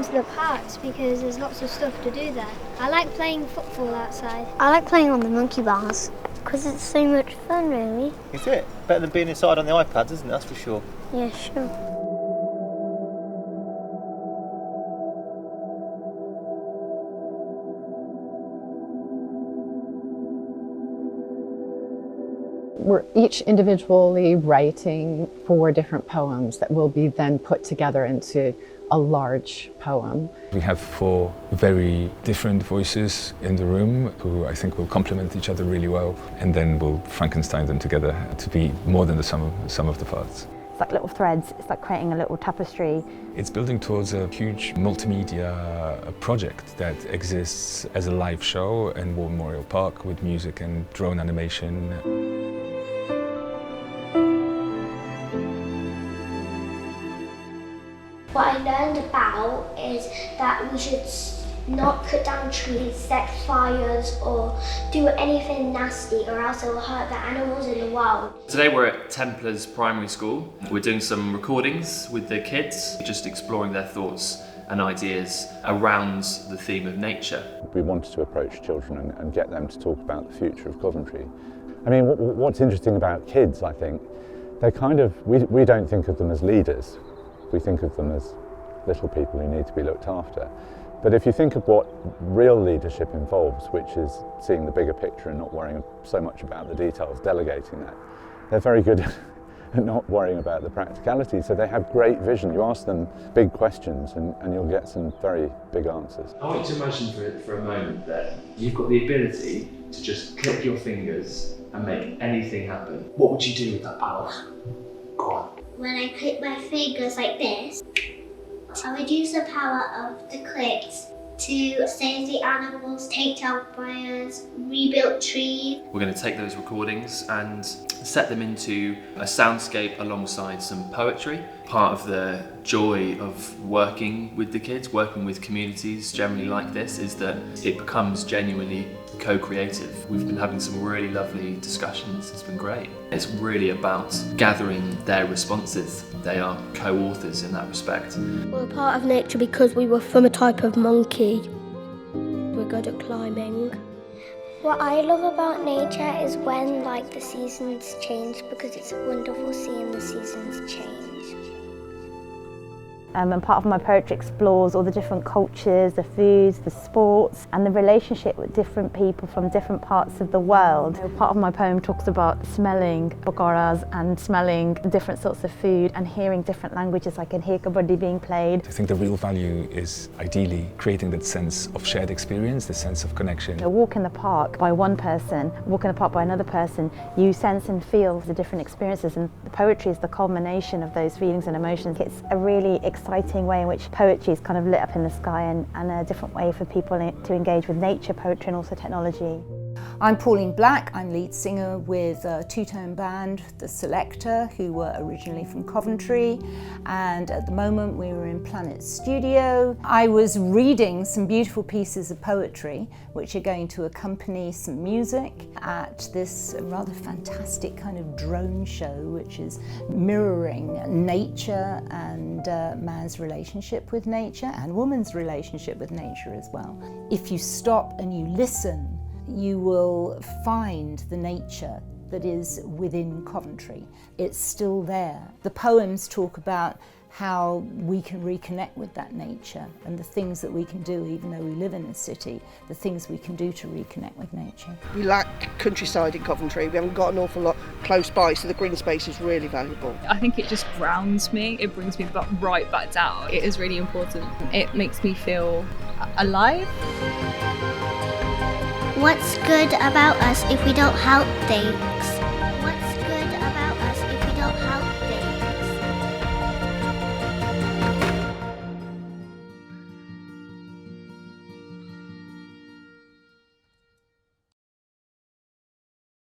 to the parks because there's lots of stuff to do there. I like playing football outside. I like playing on the monkey bars because it's so much fun, really. Is it? Better than being inside on the iPads, isn't it? That's for sure. Yeah, sure. We're each individually writing 4 different poems that will be then put together into a large poem. We have 4 very different voices in the room who I think will complement each other really well, and then we'll Frankenstein them together to be more than the sum of the parts. It's like little threads, it's like creating a little tapestry. It's building towards a huge multimedia project that exists as a live show in War Memorial Park with music and drone animation. What I learned about is that we should not cut down trees, set fires or do anything nasty or else it will hurt the animals in the wild. Today we're at Templars Primary School. We're doing some recordings with the kids, just exploring their thoughts and ideas around the theme of nature. We wanted to approach children and get them to talk about the future of Coventry. I mean, what's interesting about kids, I think, they're kind of, we don't think of them as leaders. We think of them as little people who need to be looked after. But if you think of what real leadership involves, which is seeing the bigger picture and not worrying so much about the details, delegating that, they're very good at not worrying about the practicality. So they have great vision. You ask them big questions and you'll get some very big answers. I want you to imagine for a moment that you've got the ability to just click your fingers and make anything happen. What would you do with that power? Go on. When I click my fingers like this, I would use the power of the clicks to save the animals, take down fires, rebuild trees. We're going to take those recordings and set them into a soundscape alongside some poetry. Part of the joy of working with the kids, working with communities generally like this, is that it becomes genuinely co-creative. We've been having some really lovely discussions, it's been great. It's really about gathering their responses. They are co-authors in that respect. We're part of nature because we were from a type of monkey. We're good at climbing. What I love about nature is when the seasons change, because it's wonderful seeing the seasons change. And part of my poetry explores all the different cultures, the foods, the sports, and the relationship with different people from different parts of the world. Part of my poem talks about smelling pakoras and smelling different sorts of food and hearing different languages. I can hear kabaddi being played. I think the real value is ideally creating that sense of shared experience, the sense of connection. A walk in the park by one person, walk in the park by another person, you sense and feel the different experiences, and the poetry is the culmination of those feelings and emotions. It's a really exciting way in which poetry is kind of lit up in the sky, and a different way for people to engage with nature, poetry and also technology. I'm Pauline Black, I'm lead singer with a two-tone band, The Selector, who were originally from Coventry, and at the moment we were in Planet Studio. I was reading some beautiful pieces of poetry which are going to accompany some music at this rather fantastic kind of drone show which is mirroring nature and man's relationship with nature and woman's relationship with nature as well. If you stop and you listen, you will find the nature that is within Coventry. It's still there. The poems talk about how we can reconnect with that nature and the things that we can do, even though we live in a city, the things we can do to reconnect with nature. We lack countryside in Coventry. We haven't got an awful lot close by, so the green space is really valuable. I think it just grounds me. It brings me right back down. It is really important. It makes me feel alive. What's good about us if we don't help things?